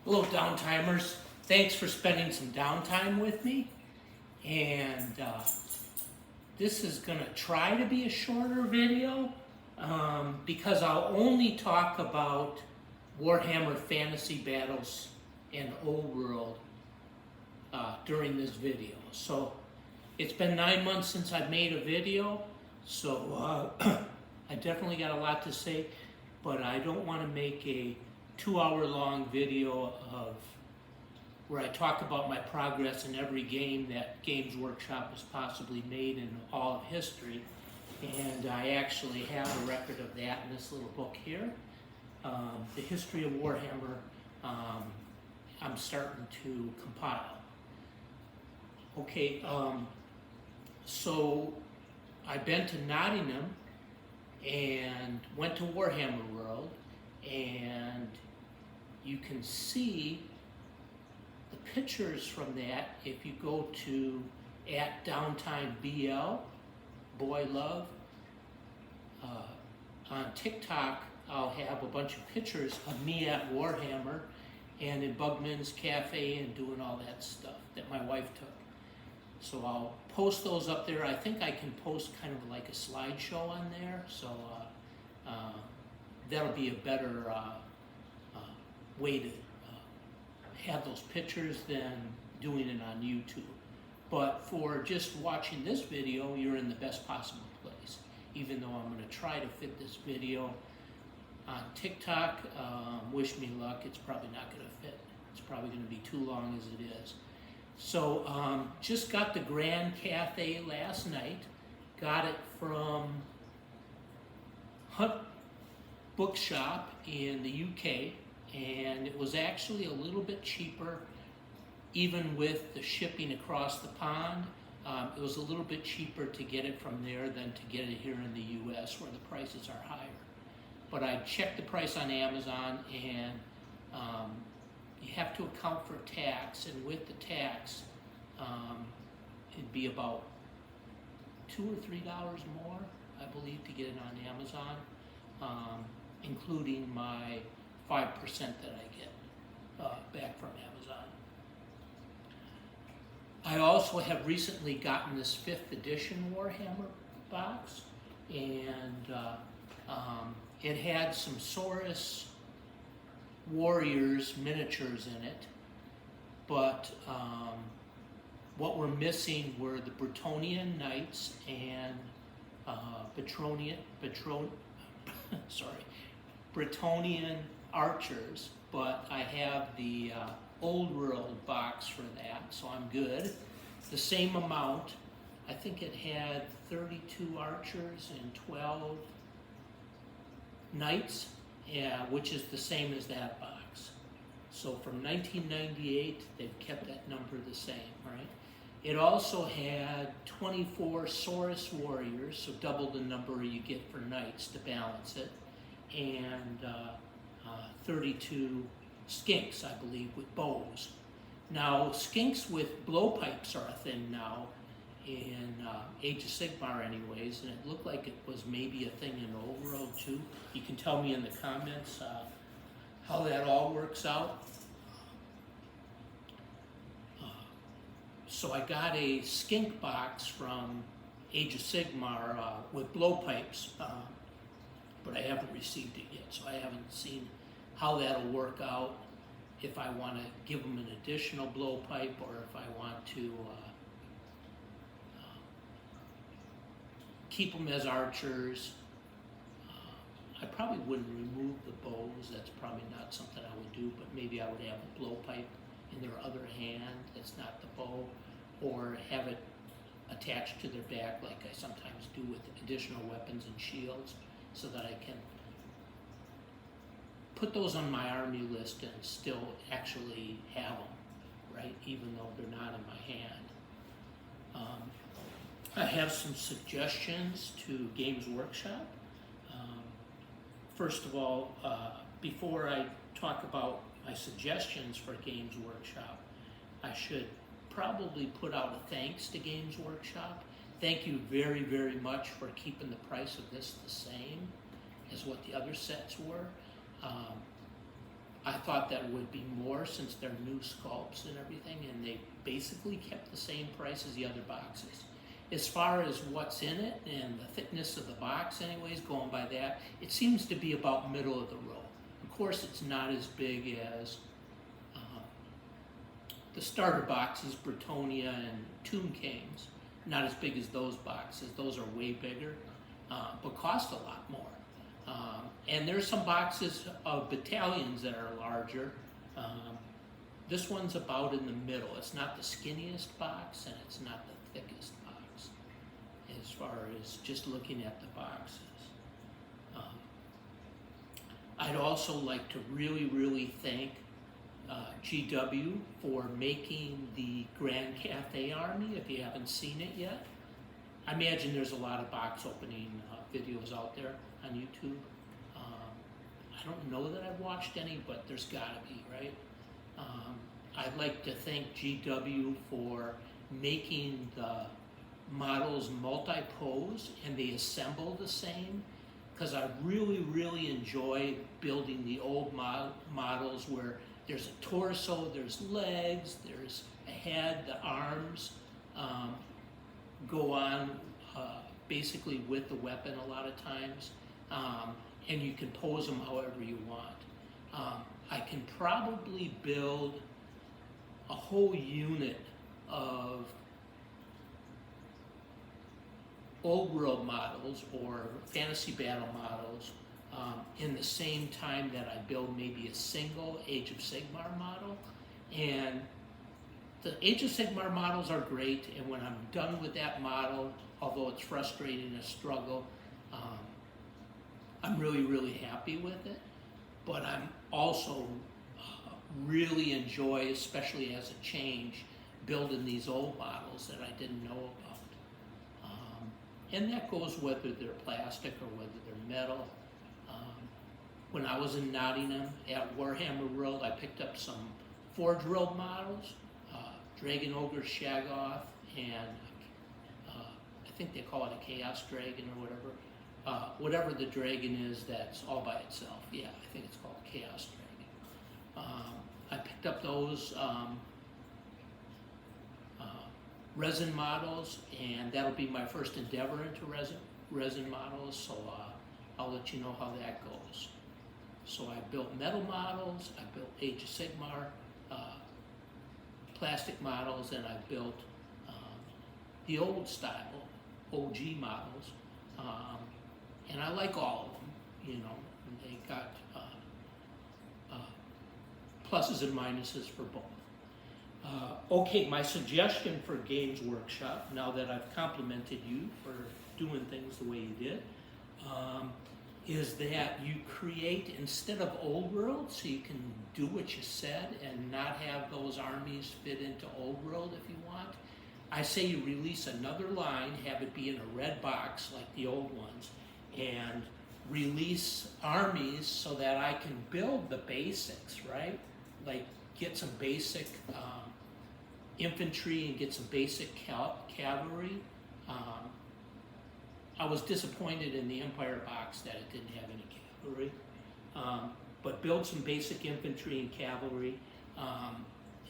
Hello, downtimers. Thanks for spending some downtime with me. And this is going to try to be a shorter video because I'll only talk about Warhammer Fantasy Battles and Old World during this video. So it's been 9 months since I've made a video, so I definitely got a lot to say, but I don't want to make a 2-hour long video of where I talk about my progress in every game that Games Workshop has possibly made in all of history. And I actually have a record of that in this little book here. The History of Warhammer, I'm starting to compile. Okay, so I've been to Nottingham and went to Warhammer World, and you can see the pictures from that if you go to @DowntimeBL, Boy Love. On TikTok, I'll have a bunch of pictures of me at Warhammer and in Bugman's Cafe and doing all that stuff that my wife took. So I'll post those up there. I think I can post kind of like a slideshow on there, so that'll be a better way to have those pictures than doing it on YouTube. But for just watching this video, you're in the best possible place. Even though I'm going to try to fit this video on TikTok, wish me luck, it's probably not going to fit. It's probably going to be too long as it is. So just got the Grand Cathay last night. Got it from Hunt Bookshop in the UK, and it was actually a little bit cheaper even with the shipping across the pond. It was a little bit cheaper to get it from there than to get it here in the US where the prices are higher. But I checked the price on Amazon, and you have to account for tax, and with the tax, it'd be about $2 or $3 more, I believe, to get it on Amazon, including my 5% that I get back from Amazon. I also have recently gotten this 5th edition Warhammer box, and it had some Saurus Warriors miniatures in it, but what were missing were the Bretonnian Knights and Bretonnian Archers, but I have the Old World box for that, so I'm good. The same amount, I think it had 32 Archers and 12 Knights, yeah, which is the same as that box. So from 1998, they've kept that number the same, right? It also had 24 Saurus Warriors, so double the number you get for Knights to balance it, and 32 Skinks, I believe, with bows. Now, Skinks with blowpipes are a thing now in Age of Sigmar anyways, and it looked like it was maybe a thing in Old World too. You can tell me in the comments how that all works out. So I got a Skink box from Age of Sigmar with blowpipes, but I haven't received it yet, so I haven't seen how that'll work out, if I want to give them an additional blowpipe or if I want to keep them as archers. I probably wouldn't remove the bows, that's probably not something I would do, but maybe I would have a blowpipe in their other hand that's not the bow, or have it attached to their back like I sometimes do with additional weapons and shields, so that I can put those on my army list and still actually have them, right, even though they're not in my hand. I have some suggestions to Games Workshop. First of all, before I talk about my suggestions for Games Workshop, I should probably put out a thanks to Games Workshop. Thank you very, very much for keeping the price of this the same as what the other sets were. I thought that would be more since they're new sculpts and everything, and they basically kept the same price as the other boxes. As far as what's in it and the thickness of the box anyways, going by that, it seems to be about middle of the road. Of course, it's not as big as the starter boxes, Bretonia and Tomb Kings. Not as big as those boxes. Those are way bigger, but cost a lot more. And there's some boxes of battalions that are larger. This one's about in the middle. It's not the skinniest box, and it's not the thickest box, as far as just looking at the boxes. I'd also like to really thank GW for making the Grand Cathay Army, if you haven't seen it yet. I imagine there's a lot of box opening videos out there on YouTube. I don't know that I've watched any, but there's gotta be, right? I'd like to thank GW for making the models multi-pose and they assemble the same, because I really enjoy building the old models where there's a torso, there's legs, there's a head, the arms go on basically with the weapon a lot of times, and you can pose them however you want. I can probably build a whole unit of old world models or fantasy battle models in the same time that I build maybe a single Age of Sigmar model. And the Age of Sigmar models are great, and when I'm done with that model, although it's frustrating, a struggle, I'm really happy with it. But I'm also really enjoy, especially as a change, building these old models that I didn't know about. And that goes whether they're plastic or whether they're metal. When I was in Nottingham at WarHammer World, I picked up some Forge World models, Dragon Ogre Shaggoth, and I think they call it a Chaos Dragon or whatever. Whatever the dragon is that's all by itself. Yeah, I think it's called a Chaos Dragon. I picked up those resin models, and that'll be my first endeavor into resin models, so I'll let you know how that goes. So I built metal models, I built Age of Sigmar plastic models, and I built the old style OG models, and I like all of them, you know. They got pluses and minuses for both. Okay, my suggestion for Games Workshop, now that I've complimented you for doing things the way you did, is that you create, instead of old world, so you can do what you said and not have those armies fit into old world if you want. I say you release another line, have it be in a red box like the old ones, and release armies so that I can build the basics, right? Like get some basic infantry and get some basic cavalry. I was disappointed in the Empire box that it didn't have any cavalry, but build some basic infantry and cavalry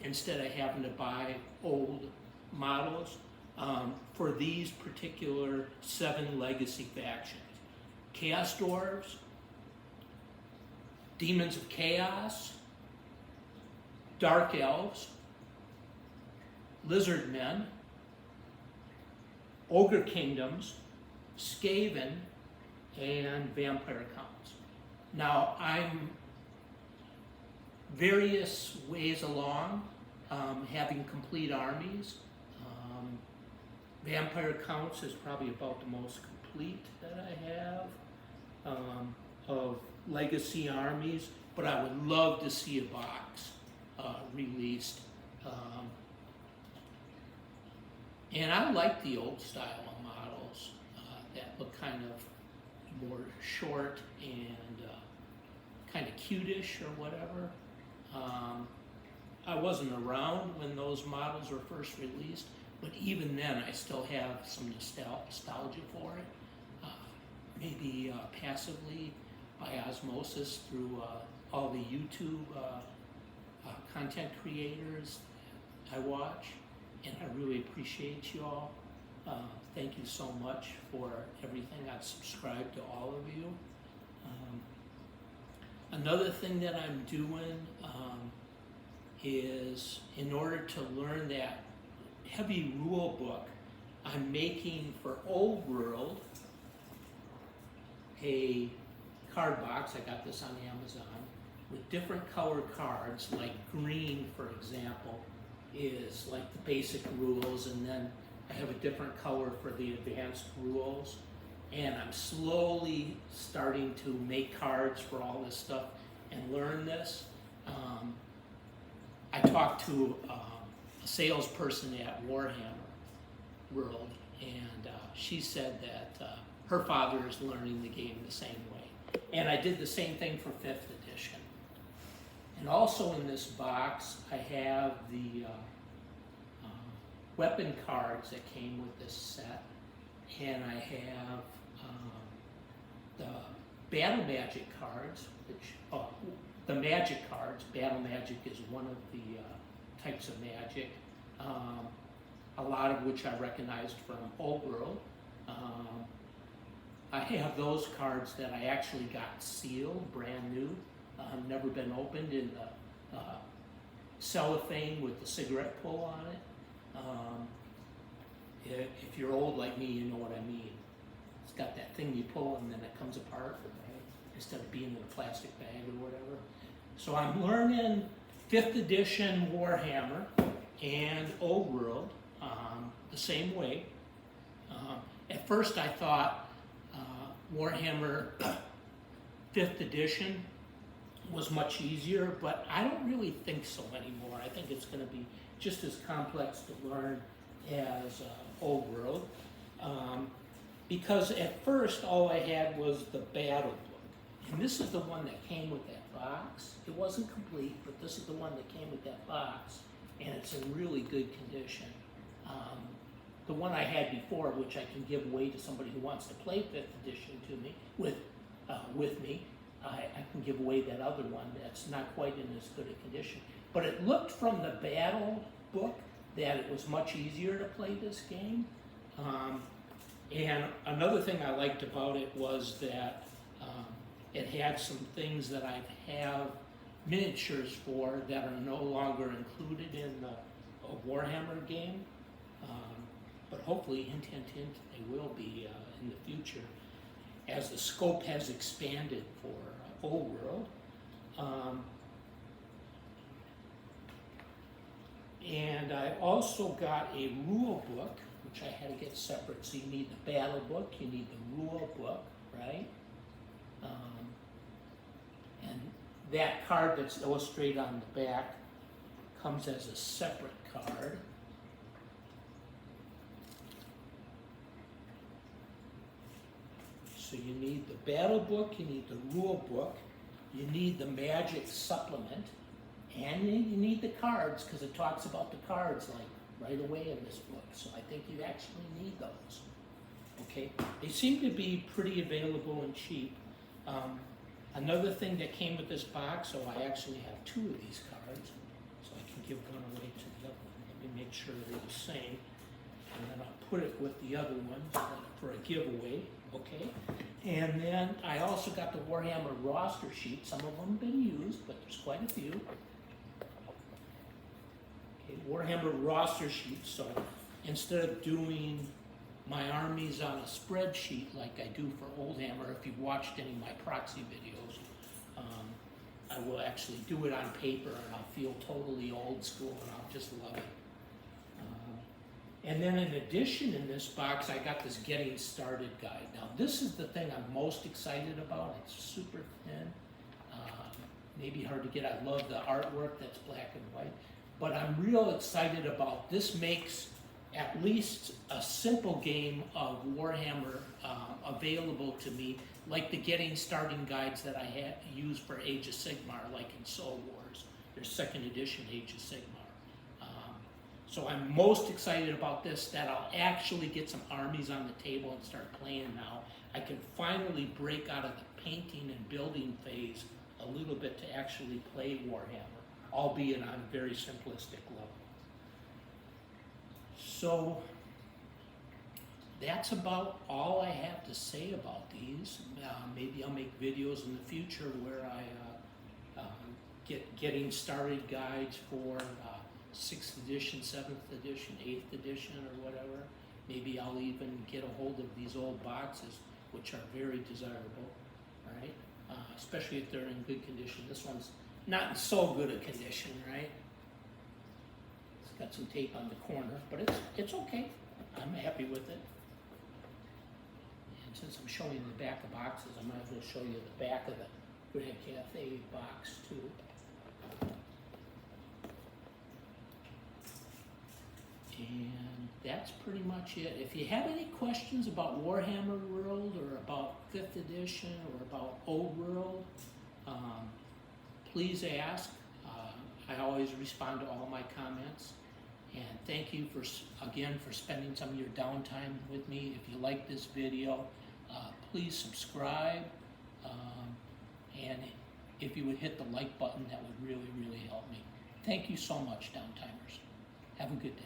instead of having to buy old models for these particular 7 legacy factions. Chaos Dwarves, Demons of Chaos, Dark Elves, Lizard Men, Ogre Kingdoms, Skaven, and Vampire Counts. Now, I'm various ways along, having complete armies. Vampire Counts is probably about the most complete that I have of legacy armies, but I would love to see a box released. And I like the old style of models that look kind of more short and kind of cute-ish or whatever. I wasn't around when those models were first released, but even then I still have some nostalgia for it. Maybe passively by osmosis through all the YouTube content creators I watch, and I really appreciate you all. Thank you so much for everything. I've subscribed to all of you. Another thing that I'm doing is, in order to learn that heavy rule book, I'm making for Old World a card box. I got this on Amazon with different colored cards, like green, for example, is like the basic rules, and then I have a different color for the advanced rules. And I'm slowly starting to make cards for all this stuff and learn this. I talked to a salesperson at WarHammer World, and she said that her father is learning the game the same way. And I did the same thing for 5th edition. And also in this box, I have the weapon cards that came with this set, and I have the Battle Magic cards, which, the magic cards. Battle Magic is one of the types of magic, a lot of which I recognized from Old World. I have those cards that I actually got sealed, brand new, never been opened, in the cellophane with the cigarette pull on it. If you're old like me, you know what I mean. It's got that thing you pull and then it comes apart, right? Instead of being in a plastic bag or whatever. So I'm learning 5th edition Warhammer and Old World the same way. At first I thought Warhammer 5th edition was much easier, but I don't really think so anymore. I think it's going to be just as complex to learn as Old World. Because at first all I had was the battle book. And this is the one that came with that box. It wasn't complete, but this is the one that came with that box, and it's in really good condition. The one I had before, which I can give away to somebody who wants to play 5th edition to me, with me, I can give away that other one that's not quite in as good a condition. But it looked from the battle book that it was much easier to play this game. And another thing I liked about it was that it had some things that I have miniatures for that are no longer included in the Warhammer game. But hopefully, hint, hint, hint, they will be in the future as the scope has expanded for Old World. And I also got a rule book, which I had to get separate. So you need the battle book, you need the rule book, right? And that card that's illustrated on the back comes as a separate card. So you need the battle book, you need the rule book, you need the magic supplement, and you need the cards, because it talks about the cards like right away in this book. So I think you actually need those. Okay, they seem to be pretty available and cheap. Another thing that came with this box, so I actually have 2 of these cards, so I can give one away to the other one. Let me make sure they're the same, and then I'll put it with the other ones for a giveaway. Okay, and then I also got the Warhammer roster sheet. Some of them have been used, but there's quite a few. Okay, Warhammer roster sheet. So instead of doing my armies on a spreadsheet like I do for Oldhammer, if you've watched any of my proxy videos, I will actually do it on paper, and I'll feel totally old school, and I'll just love it. And then in addition, in this box, I got this Getting Started guide. Now, this is the thing I'm most excited about. It's super thin, maybe hard to get. I love the artwork that's black and white. But I'm real excited about this. Makes at least a simple game of Warhammer available to me, like the Getting Started guides that I had used for Age of Sigmar, like in Soul Wars. There's 2nd edition Age of Sigmar. So I'm most excited about this, that I'll actually get some armies on the table and start playing now. I can finally break out of the painting and building phase a little bit to actually play Warhammer, albeit on a very simplistic level. So that's about all I have to say about these. Maybe I'll make videos in the future where I getting started guides for 6th edition, 7th edition, 8th edition, or whatever. Maybe I'll even get a hold of these old boxes, which are very desirable, right? Especially if they're in good condition. This one's not in so good a condition, right? It's got some tape on the corner, but it's okay. I'm happy with it. And since I'm showing you the back of boxes, I might as well show you the back of the Grand Cathay box too. And that's pretty much it. If you have any questions about Warhammer World or about 5th edition or about Old World, please ask. I always respond to all my comments. And thank you again for spending some of your downtime with me. If you like this video, please subscribe. And if you would hit the like button, that would really, really help me. Thank you so much, downtimers. Have a good day.